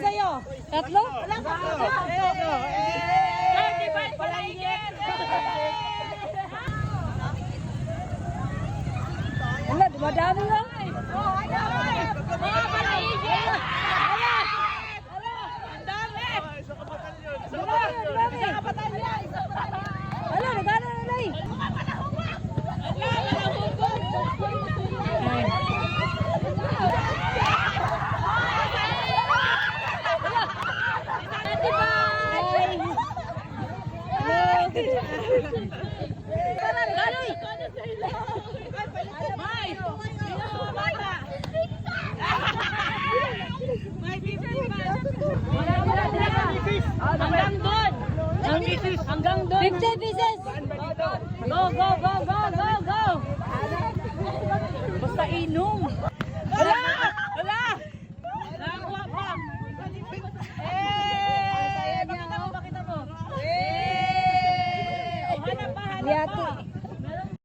Sa'yo? Tatlo? Wala ka. 35 pala higit. Wala, dumadami lang. Pala higit. Ang dami. Wala, nagana na na eh. Hanggang doon. Hanggang doon. 50 pieces. Go, go, go, go, go, go. Basta inom.